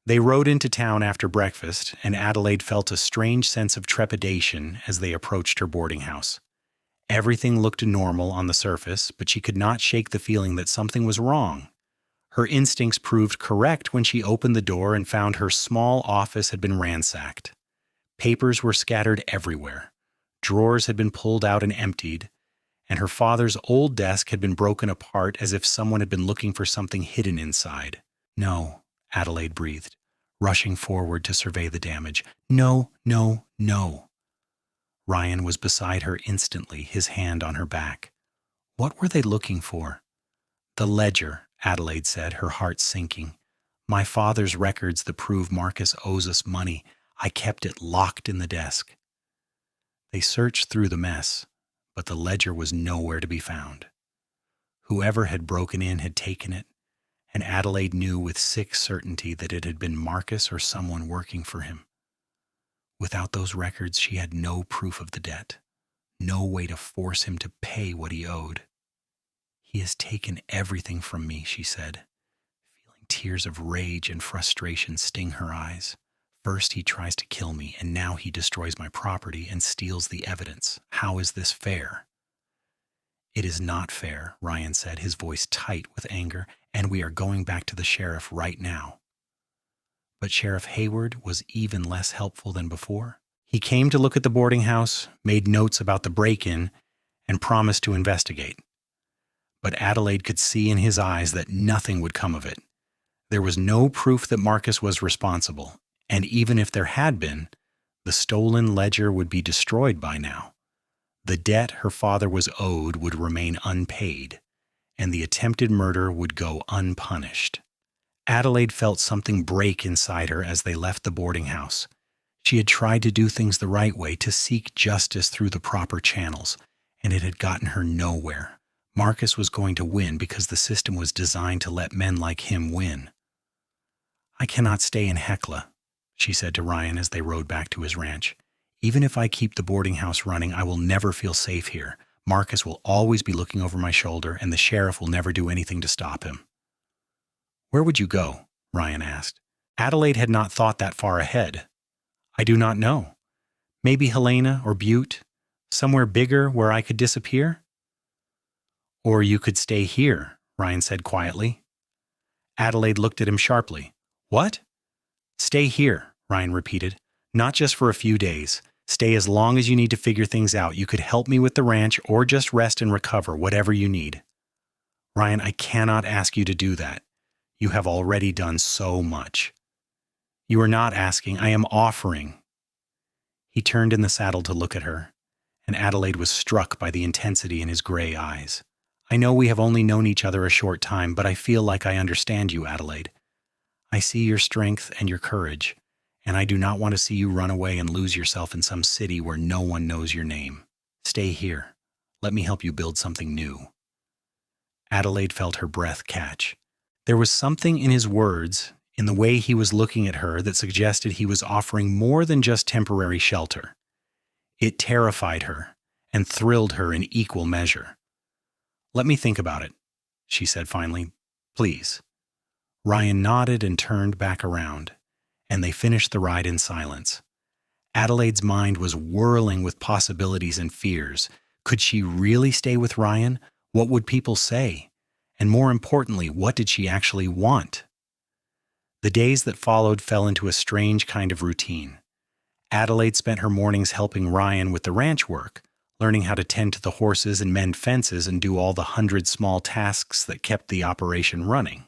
They rode into town after breakfast, and Adelaide felt a strange sense of trepidation as they approached her boarding house. Everything looked normal on the surface, but she could not shake the feeling that something was wrong. Her instincts proved correct when she opened the door and found her small office had been ransacked. Papers were scattered everywhere. Drawers had been pulled out and emptied, and her father's old desk had been broken apart as if someone had been looking for something hidden inside. No, Adelaide breathed, rushing forward to survey the damage. No, no, no. Ryan was beside her instantly, his hand on her back. What were they looking for? The ledger, Adelaide said, her heart sinking. My father's records that prove Marcus owes us money. I kept it locked in the desk. They searched through the mess, but the ledger was nowhere to be found. Whoever had broken in had taken it, and Adelaide knew with sick certainty that it had been Marcus or someone working for him. Without those records, she had no proof of the debt, no way to force him to pay what he owed. He has taken everything from me, she said, feeling tears of rage and frustration sting her eyes. First he tries to kill me, and now he destroys my property and steals the evidence. How is this fair? It is not fair, Ryan said, his voice tight with anger, and we are going back to the sheriff right now. But Sheriff Hayward was even less helpful than before. He came to look at the boarding house, made notes about the break-in, and promised to investigate. But Adelaide could see in his eyes that nothing would come of it. There was no proof that Marcus was responsible, and even if there had been, the stolen ledger would be destroyed by now. The debt her father was owed would remain unpaid, and the attempted murder would go unpunished. Adelaide felt something break inside her as they left the boarding house. She had tried to do things the right way, to seek justice through the proper channels, and it had gotten her nowhere. Marcus was going to win because the system was designed to let men like him win. I cannot stay in Hecla, she said to Ryan as they rode back to his ranch. Even if I keep the boarding house running, I will never feel safe here. Marcus will always be looking over my shoulder, and the sheriff will never do anything to stop him. Where would you go? Ryan asked. Adelaide had not thought that far ahead. I do not know. Maybe Helena or Butte, somewhere bigger where I could disappear? Or you could stay here, Ryan said quietly. Adelaide looked at him sharply. What? Stay here, Ryan repeated. Not just for a few days. Stay as long as you need to figure things out. You could help me with the ranch or just rest and recover, whatever you need. Ryan, I cannot ask you to do that. You have already done so much. You are not asking, I am offering. He turned in the saddle to look at her, and Adelaide was struck by the intensity in his gray eyes. I know we have only known each other a short time, but I feel like I understand you, Adelaide. I see your strength and your courage, and I do not want to see you run away and lose yourself in some city where no one knows your name. Stay here. Let me help you build something new. Adelaide felt her breath catch. There was something in his words, in the way he was looking at her, that suggested he was offering more than just temporary shelter. It terrified her and thrilled her in equal measure. Let me think about it, she said finally. Please. Ryan nodded and turned back around, and they finished the ride in silence. Adelaide's mind was whirling with possibilities and fears. Could she really stay with Ryan? What would people say? And more importantly, what did she actually want? The days that followed fell into a strange kind of routine. Adelaide spent her mornings helping Ryan with the ranch work, learning how to tend to the horses and mend fences and do all the 100 small tasks that kept the operation running.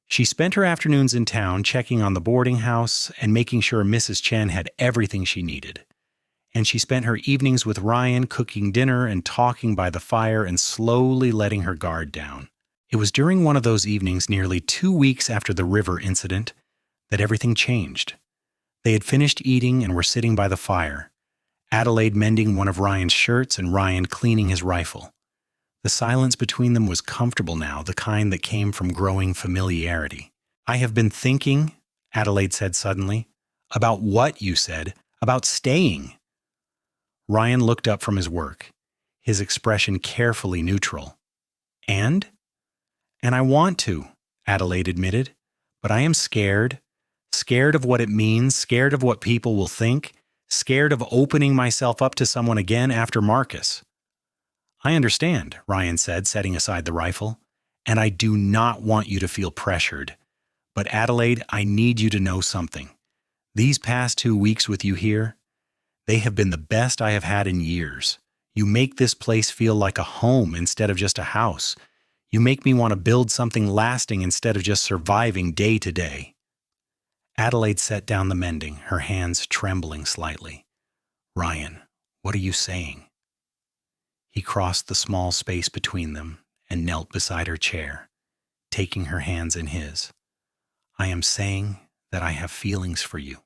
She spent her afternoons in town checking on the boarding house and making sure Mrs. Chen had everything she needed. And she spent her evenings with Ryan cooking dinner and talking by the fire and slowly letting her guard down. It was during one of those evenings, nearly 2 weeks after the river incident, that everything changed. They had finished eating and were sitting by the fire, Adelaide mending one of Ryan's shirts and Ryan cleaning his rifle. The silence between them was comfortable now, the kind that came from growing familiarity. I have been thinking, Adelaide said suddenly. About what, you said? About staying. Ryan looked up from his work, his expression carefully neutral. And? And I want to, Adelaide admitted, but I am scared. Scared of what it means, scared of what people will think, scared of opening myself up to someone again after Marcus. I understand, Ryan said, setting aside the rifle, and I do not want you to feel pressured. But Adelaide, I need you to know something. These past 2 weeks with you here, they have been the best I have had in years. You make this place feel like a home instead of just a house. You make me want to build something lasting instead of just surviving day to day. Adelaide set down the mending, her hands trembling slightly. Ryan, what are you saying? He crossed the small space between them and knelt beside her chair, taking her hands in his. I am saying that I have feelings for you.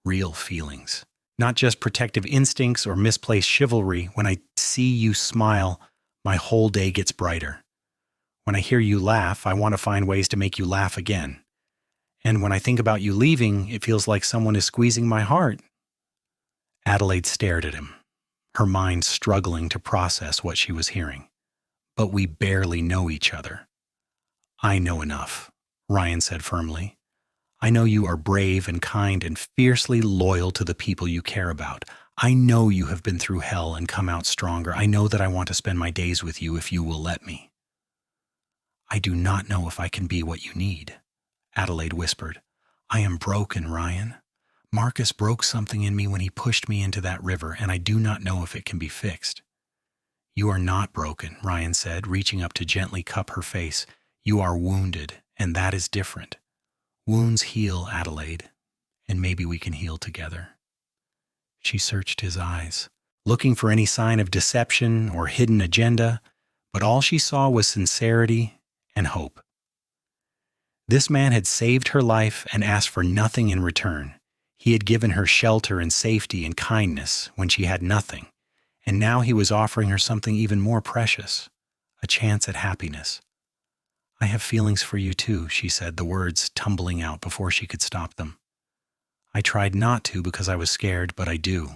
Real feelings. Not just protective instincts or misplaced chivalry. When I see you smile, my whole day gets brighter. When I hear you laugh, I want to find ways to make you laugh again. And when I think about you leaving, it feels like someone is squeezing my heart. Adelaide stared at him, her mind struggling to process what she was hearing. But we barely know each other. I know enough, Ryan said firmly. I know you are brave and kind and fiercely loyal to the people you care about. I know you have been through hell and come out stronger. I know that I want to spend my days with you if you will let me. I do not know if I can be what you need, Adelaide whispered. I am broken, Ryan. Marcus broke something in me when he pushed me into that river, and I do not know if it can be fixed. You are not broken, Ryan said, reaching up to gently cup her face. You are wounded, and that is different. Wounds heal, Adelaide, and maybe we can heal together. She searched his eyes, looking for any sign of deception or hidden agenda, but all she saw was sincerity and hope. This man had saved her life and asked for nothing in return. He had given her shelter and safety and kindness when she had nothing, and now he was offering her something even more precious, a chance at happiness. I have feelings for you too, she said, the words tumbling out before she could stop them. I tried not to because I was scared, but I do.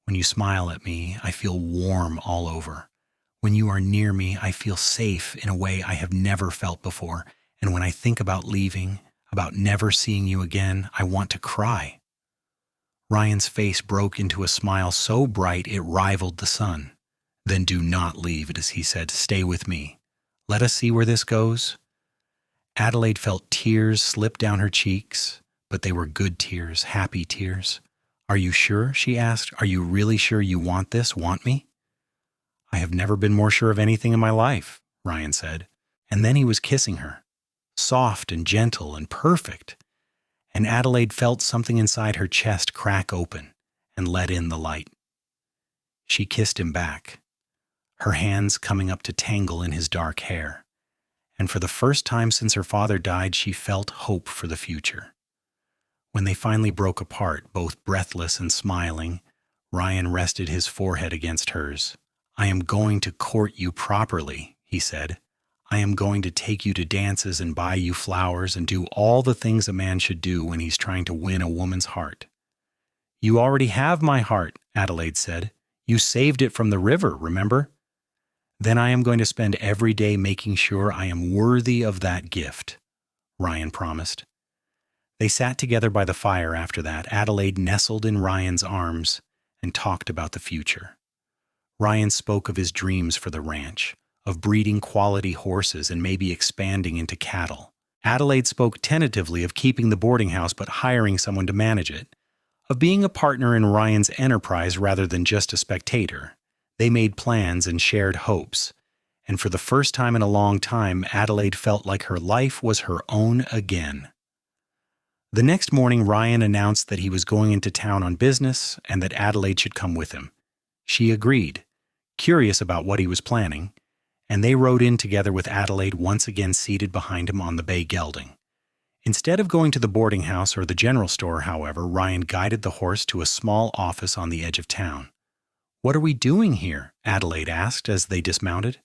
When you smile at me, I feel warm all over. When you are near me, I feel safe in a way I have never felt before, and when I think about leaving, about never seeing you again, I want to cry. Ryan's face broke into a smile so bright it rivaled the sun. Then do not leave, as he said. Stay with me. Let us see where this goes. Adelaide felt tears slip down her cheeks, but they were good tears, happy tears. Are you sure? She asked. Are you really sure you want this, want me? I have never been more sure of anything in my life, Ryan said. And then he was kissing her, soft and gentle and perfect. And Adelaide felt something inside her chest crack open and let in the light. She kissed him back, her hands coming up to tangle in his dark hair. And for the first time since her father died, she felt hope for the future. When they finally broke apart, both breathless and smiling, Ryan rested his forehead against hers. I am going to court you properly, he said. I am going to take you to dances and buy you flowers and do all the things a man should do when he's trying to win a woman's heart. You already have my heart, Adelaide said. You saved it from the river, remember? Then I am going to spend every day making sure I am worthy of that gift, Ryan promised. They sat together by the fire after that, Adelaide nestled in Ryan's arms, and talked about the future. Ryan spoke of his dreams for the ranch, of breeding quality horses and maybe expanding into cattle. Adelaide spoke tentatively of keeping the boarding house but hiring someone to manage it, of being a partner in Ryan's enterprise rather than just a spectator. They made plans and shared hopes, and for the first time in a long time, Adelaide felt like her life was her own again. The next morning, Ryan announced that he was going into town on business and that Adelaide should come with him. She agreed, curious about what he was planning, and they rode in together with Adelaide once again seated behind him on the bay gelding. Instead of going to the boarding house or the general store, however, Ryan guided the horse to a small office on the edge of town. What are we doing here? Adelaide asked as they dismounted.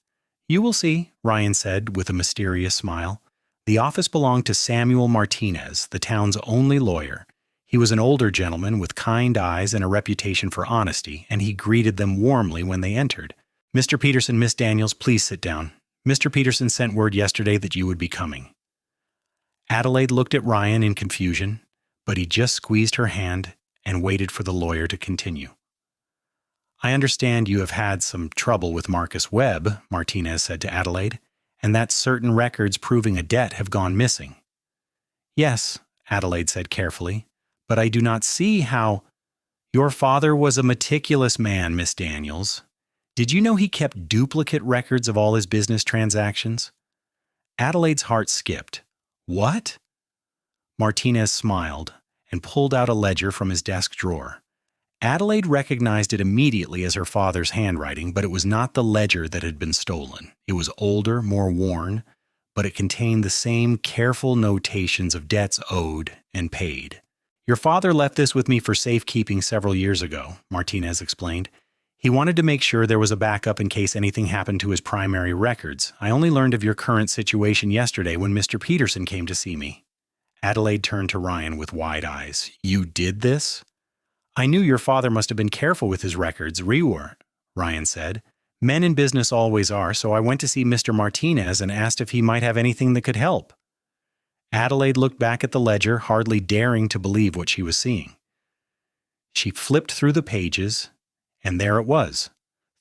You will see, Ryan said with a mysterious smile. The office belonged to Samuel Martinez, the town's only lawyer. He was an older gentleman with kind eyes and a reputation for honesty, and he greeted them warmly when they entered. "Mr. Peterson, Miss Daniels, please sit down. Mr. Peterson sent word yesterday that you would be coming." Adelaide looked at Ryan in confusion, but he just squeezed her hand and waited for the lawyer to continue. "I understand you have had some trouble with Marcus Webb," Martinez said to Adelaide, "and that certain records proving a debt have gone missing." "Yes," Adelaide said carefully, "but I do not see how—" "Your father was a meticulous man, Miss Daniels. Did you know he kept duplicate records of all his business transactions?" Adelaide's heart skipped. "What?" Martinez smiled and pulled out a ledger from his desk drawer. Adelaide recognized it immediately as her father's handwriting, but it was not the ledger that had been stolen. It was older, more worn, but it contained the same careful notations of debts owed and paid. "Your father left this with me for safekeeping several years ago," Martinez explained. "He wanted to make sure there was a backup in case anything happened to his primary records. I only learned of your current situation yesterday when Mr. Peterson came to see me." Adelaide turned to Ryan with wide eyes. "You did this?" "I knew your father must have been careful with his records, Ryan said. "Men in business always are, so I went to see Mr. Martinez and asked if he might have anything that could help." Adelaide looked back at the ledger, hardly daring to believe what she was seeing. She flipped through the pages, and there it was.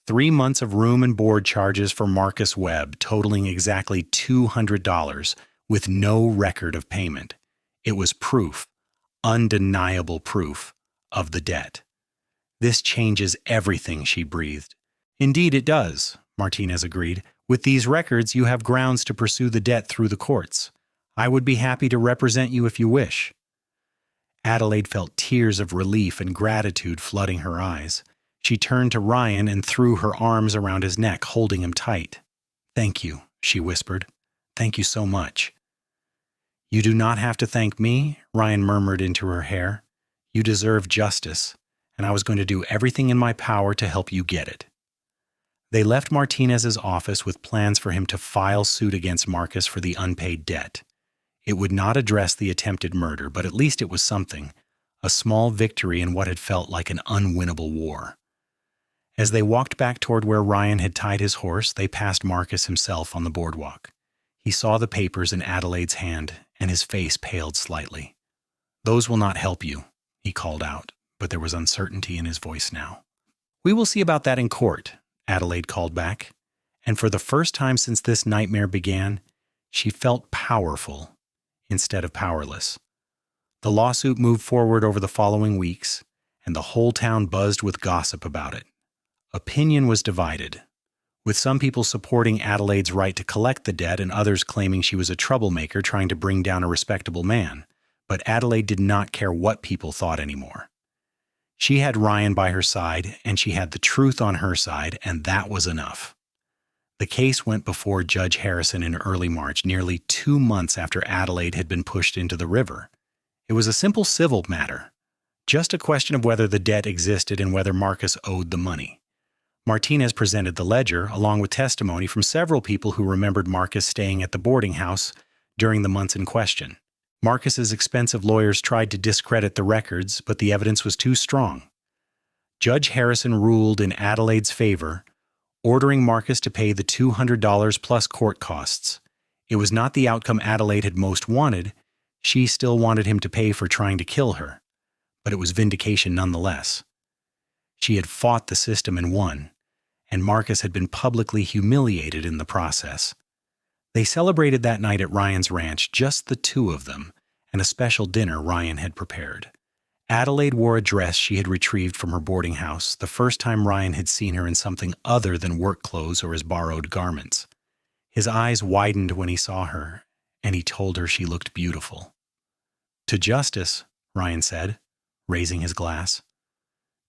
3 months of room and board charges for Marcus Webb, totaling exactly $200, with no record of payment. It was proof, undeniable proof, of the debt. "This changes everything," she breathed. "Indeed it does," Martinez agreed. "With these records, you have grounds to pursue the debt through the courts. I would be happy to represent you if you wish." Adelaide felt tears of relief and gratitude flooding her eyes. She turned to Ryan and threw her arms around his neck, holding him tight. "Thank you," she whispered. "Thank you so much." "You do not have to thank me," Ryan murmured into her hair. "You deserve justice, and I was going to do everything in my power to help you get it." They left Martinez's office with plans for him to file suit against Marcus for the unpaid debt. It would not address the attempted murder, but at least it was something, a small victory in what had felt like an unwinnable war. As they walked back toward where Ryan had tied his horse, they passed Marcus himself on the boardwalk. He saw the papers in Adelaide's hand, and his face paled slightly. "Those will not help you," he called out, but there was uncertainty in his voice now. "We will see about that in court," Adelaide called back, and for the first time since this nightmare began, she felt powerful instead of powerless. The lawsuit moved forward over the following weeks, and the whole town buzzed with gossip about it. Opinion was divided, with some people supporting Adelaide's right to collect the debt and others claiming she was a troublemaker trying to bring down a respectable man. But Adelaide did not care what people thought anymore. She had Ryan by her side, and she had the truth on her side, and that was enough. The case went before Judge Harrison in early March, nearly 2 months after Adelaide had been pushed into the river. It was a simple civil matter, just a question of whether the debt existed and whether Marcus owed the money. Martinez presented the ledger, along with testimony from several people who remembered Marcus staying at the boarding house during the months in question. Marcus's expensive lawyers tried to discredit the records, but the evidence was too strong. Judge Harrison ruled in Adelaide's favor, ordering Marcus to pay the $200 plus court costs. It was not the outcome Adelaide had most wanted. She still wanted him to pay for trying to kill her, but it was vindication nonetheless. She had fought the system and won, and Marcus had been publicly humiliated in the process. They celebrated that night at Ryan's ranch, just the two of them, and a special dinner Ryan had prepared. Adelaide wore a dress she had retrieved from her boarding house, the first time Ryan had seen her in something other than work clothes or his borrowed garments. His eyes widened when he saw her, and he told her she looked beautiful. "To justice," Ryan said, raising his glass.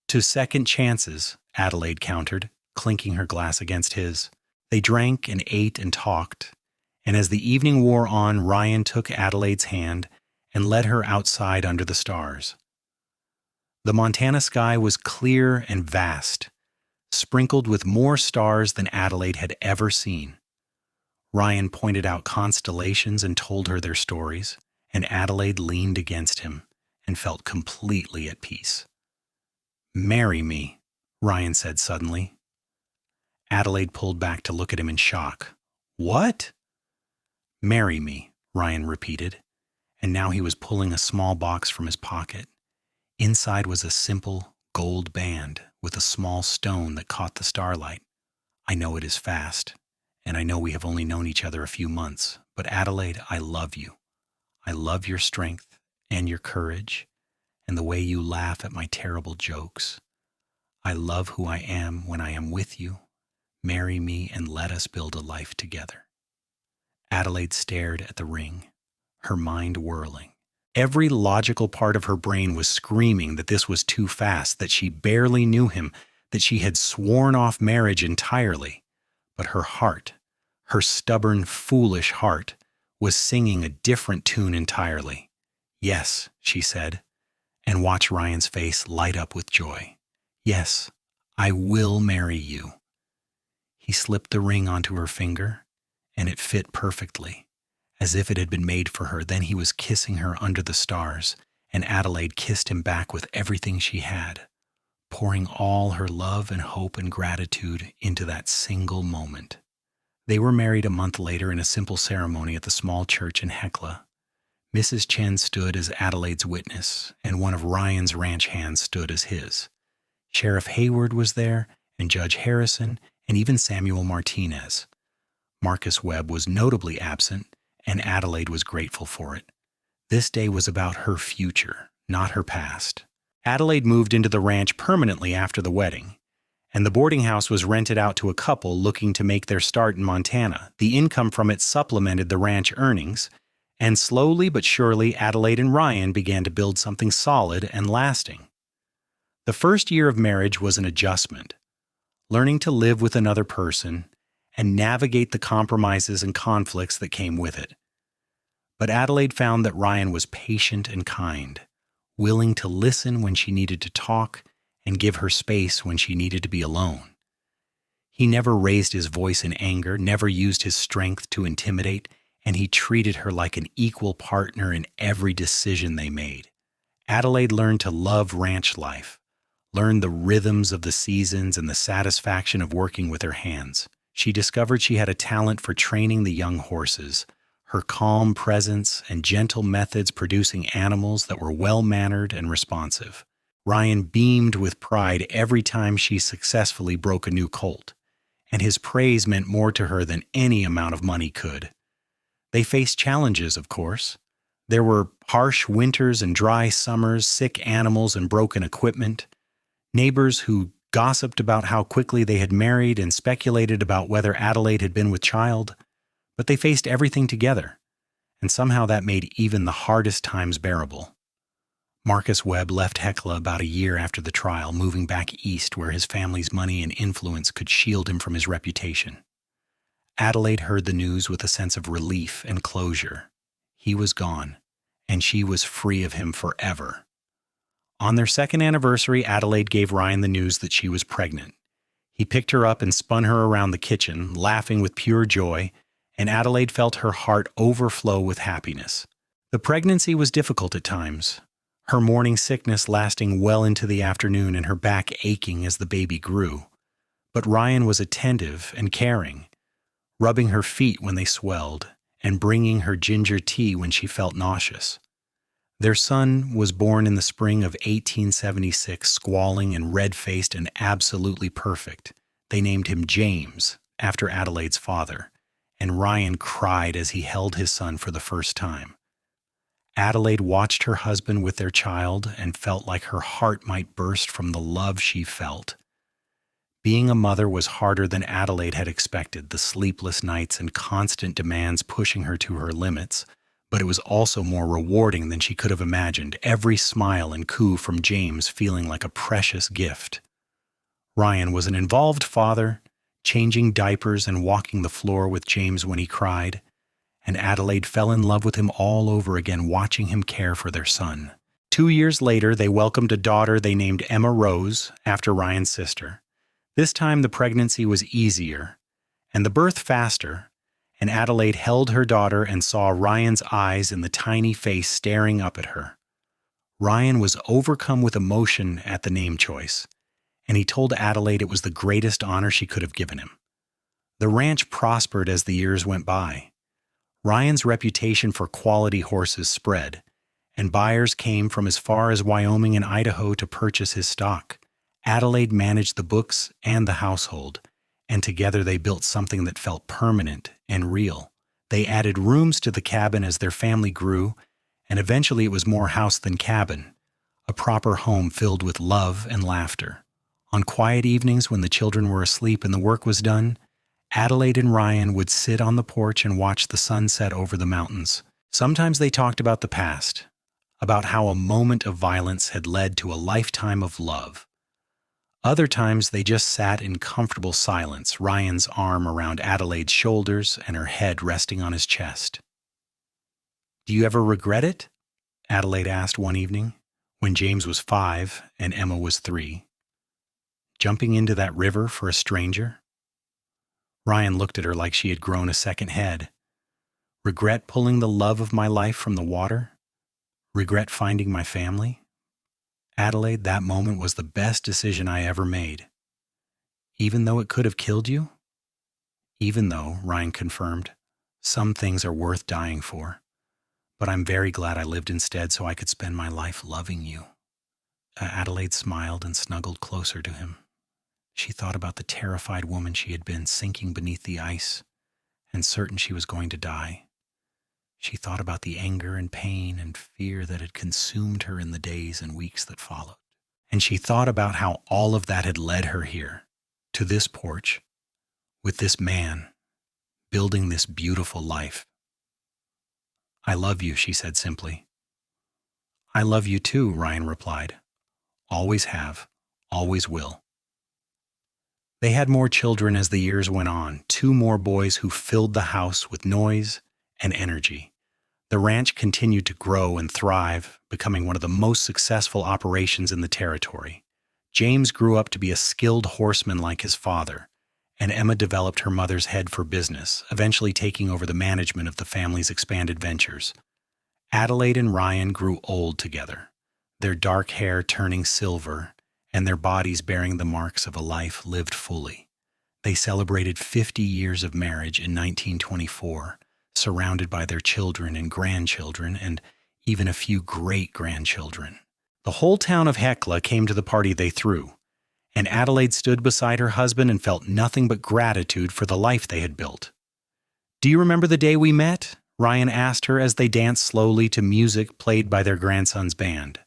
"To second chances," Adelaide countered, clinking her glass against his. They drank and ate and talked, and as the evening wore on, Ryan took Adelaide's hand and led her outside under the stars. The Montana sky was clear and vast, sprinkled with more stars than Adelaide had ever seen. Ryan pointed out constellations and told her their stories, and Adelaide leaned against him and felt completely at peace. "Marry me," Ryan said suddenly. Adelaide pulled back to look at him in shock. "What?" "Marry me," Ryan repeated, and now he was pulling a small box from his pocket. Inside was a simple gold band with a small stone that caught the starlight. "I know it is fast, and I know we have only known each other a few months, but Adelaide, I love you. I love your strength and your courage and the way you laugh at my terrible jokes. I love who I am when I am with you. Marry me and let us build a life together." Adelaide stared at the ring, her mind whirling. Every logical part of her brain was screaming that this was too fast, that she barely knew him, that she had sworn off marriage entirely. But her heart, her stubborn, foolish heart, was singing a different tune entirely. "Yes," she said, and watched Ryan's face light up with joy. "Yes, I will marry you." He slipped the ring onto her finger, and it fit perfectly, as if it had been made for her. Then he was kissing her under the stars, and Adelaide kissed him back with everything she had, pouring all her love and hope and gratitude into that single moment. They were married a month later in a simple ceremony at the small church in Hecla. Mrs. Chen stood as Adelaide's witness, and one of Ryan's ranch hands stood as his. Sheriff Hayward was there, and Judge Harrison, and even Samuel Martinez. Marcus Webb was notably absent, and Adelaide was grateful for it. This day was about her future, not her past. Adelaide moved into the ranch permanently after the wedding, and the boarding house was rented out to a couple looking to make their start in Montana. The income from it supplemented the ranch earnings, and slowly but surely Adelaide and Ryan began to build something solid and lasting. The first year of marriage was an adjustment, learning to live with another person and navigate the compromises and conflicts that came with it. But Adelaide found that Ryan was patient and kind, willing to listen when she needed to talk and give her space when she needed to be alone. He never raised his voice in anger, never used his strength to intimidate, and he treated her like an equal partner in every decision they made. Adelaide learned to love ranch life, learned the rhythms of the seasons and the satisfaction of working with her hands. She discovered she had a talent for training the young horses, her calm presence and gentle methods producing animals that were well-mannered and responsive. Ryan beamed with pride every time she successfully broke a new colt, and his praise meant more to her than any amount of money could. They faced challenges, of course. There were harsh winters and dry summers, sick animals and broken equipment, neighbors who gossiped about how quickly they had married and speculated about whether Adelaide had been with child. But they faced everything together, and somehow that made even the hardest times bearable. Marcus Webb left Hecla about a year after the trial, moving back east where his family's money and influence could shield him from his reputation. Adelaide heard the news with a sense of relief and closure. He was gone, and she was free of him forever. On their second anniversary, Adelaide gave Ryan the news that she was pregnant. He picked her up and spun her around the kitchen, laughing with pure joy, and Adelaide felt her heart overflow with happiness. The pregnancy was difficult at times, her morning sickness lasting well into the afternoon and her back aching as the baby grew. But Ryan was attentive and caring, rubbing her feet when they swelled and bringing her ginger tea when she felt nauseous. Their son was born in the spring of 1876, squalling and red-faced and absolutely perfect. They named him James, after Adelaide's father, and Ryan cried as he held his son for the first time. Adelaide watched her husband with their child and felt like her heart might burst from the love she felt. Being a mother was harder than Adelaide had expected, the sleepless nights and constant demands pushing her to her limits, but it was also more rewarding than she could have imagined, every smile and coo from James feeling like a precious gift. Ryan was an involved father, changing diapers and walking the floor with James when he cried, and Adelaide fell in love with him all over again, watching him care for their son. 2 years later, they welcomed a daughter they named Emma Rose, after Ryan's sister. This time the pregnancy was easier, and the birth faster, and Adelaide held her daughter and saw Ryan's eyes in the tiny face staring up at her. Ryan was overcome with emotion at the name choice, and he told Adelaide it was the greatest honor she could have given him. The ranch prospered as the years went by. Ryan's reputation for quality horses spread, and buyers came from as far as Wyoming and Idaho to purchase his stock. Adelaide managed the books and the household, and together they built something that felt permanent and real. They added rooms to the cabin as their family grew, and eventually it was more house than cabin, a proper home filled with love and laughter. On quiet evenings when the children were asleep and the work was done, Adelaide and Ryan would sit on the porch and watch the sun set over the mountains. Sometimes they talked about the past, about how a moment of violence had led to a lifetime of love. Other times they just sat in comfortable silence, Ryan's arm around Adelaide's shoulders and her head resting on his chest. "Do you ever regret it?" Adelaide asked one evening, when James was 5 and Emma was 3. "Jumping into that river for a stranger?" Ryan looked at her like she had grown a second head. "Regret pulling the love of my life from the water? Regret finding my family? Adelaide, that moment was the best decision I ever made." "Even though it could have killed you?" "Even though," Ryan confirmed, "some things are worth dying for. But I'm very glad I lived instead so I could spend my life loving you." Adelaide smiled and snuggled closer to him. She thought about the terrified woman she had been, sinking beneath the ice and certain she was going to die. She thought about the anger and pain and fear that had consumed her in the days and weeks that followed. And she thought about how all of that had led her here, to this porch, with this man, building this beautiful life. "I love you," she said simply. "I love you too," Ryan replied. "Always have, always will." They had more children as the years went on, 2 more boys who filled the house with noise and energy. The ranch continued to grow and thrive, becoming one of the most successful operations in the territory. James grew up to be a skilled horseman like his father, and Emma developed her mother's head for business, eventually taking over the management of the family's expanded ventures. Adelaide and Ryan grew old together, their dark hair turning silver and their bodies bearing the marks of a life lived fully. They celebrated 50 years of marriage in 1924, surrounded by their children and grandchildren and even a few great-grandchildren. The whole town of Hecla came to the party they threw, and Adelaide stood beside her husband and felt nothing but gratitude for the life they had built. "Do you remember the day we met?" Ryan asked her as they danced slowly to music played by their grandson's band.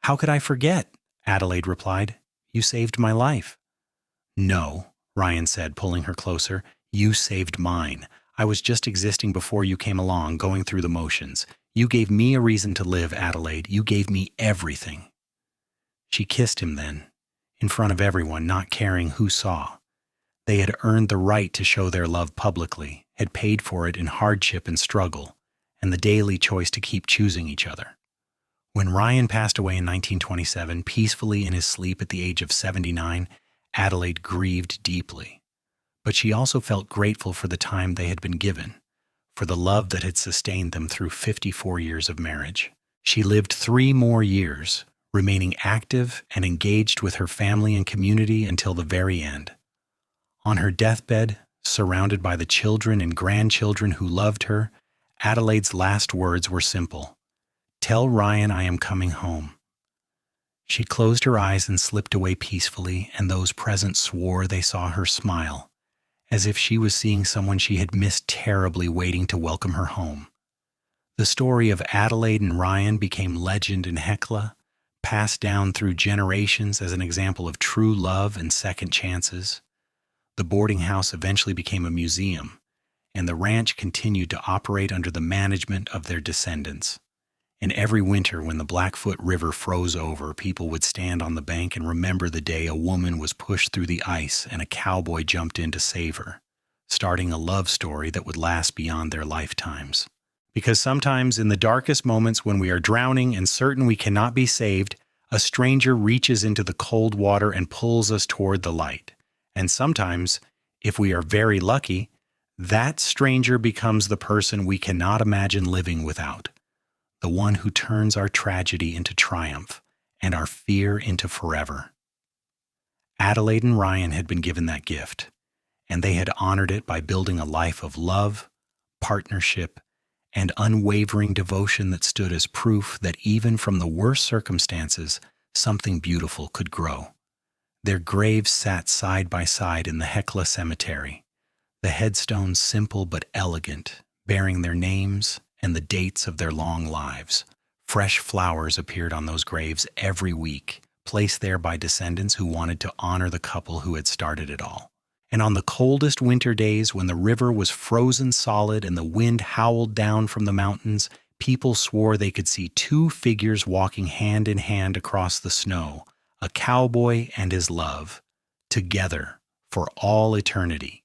"How could I forget?" Adelaide replied. "You saved my life." "No," Ryan said, pulling her closer. "You saved mine. I was just existing before you came along, going through the motions. You gave me a reason to live, Adelaide. You gave me everything." She kissed him then, in front of everyone, not caring who saw. They had earned the right to show their love publicly, had paid for it in hardship and struggle, and the daily choice to keep choosing each other. When Ryan passed away in 1927, peacefully in his sleep at the age of 79, Adelaide grieved deeply. But she also felt grateful for the time they had been given, for the love that had sustained them through 54 years of marriage. She lived 3 more years, remaining active and engaged with her family and community until the very end. On her deathbed, surrounded by the children and grandchildren who loved her, Adelaide's last words were simple: "Tell Ryan I am coming home." She closed her eyes and slipped away peacefully, and those present swore they saw her smile, as if she was seeing someone she had missed terribly waiting to welcome her home. The story of Adelaide and Ryan became legend in Hecla, passed down through generations as an example of true love and second chances. The boarding house eventually became a museum, and the ranch continued to operate under the management of their descendants. And every winter when the Blackfoot River froze over, people would stand on the bank and remember the day a woman was pushed through the ice and a cowboy jumped in to save her, starting a love story that would last beyond their lifetimes. Because sometimes in the darkest moments when we are drowning and certain we cannot be saved, a stranger reaches into the cold water and pulls us toward the light. And sometimes, if we are very lucky, That stranger becomes the person we cannot imagine living without, the one who turns our tragedy into triumph and our fear into forever. Adelaide and Ryan had been given that gift, and they had honored it by building a life of love, partnership, and unwavering devotion that stood as proof that even from the worst circumstances, something beautiful could grow. Their graves sat side by side in the Hecla Cemetery, the headstones simple but elegant, bearing their names and the dates of their long lives. Fresh flowers appeared on those graves every week, placed there by descendants who wanted to honor the couple who had started it all. And on the coldest winter days, when the river was frozen solid and the wind howled down from the mountains, people swore they could see two figures walking hand in hand across the snow, a cowboy and his love, together for all eternity.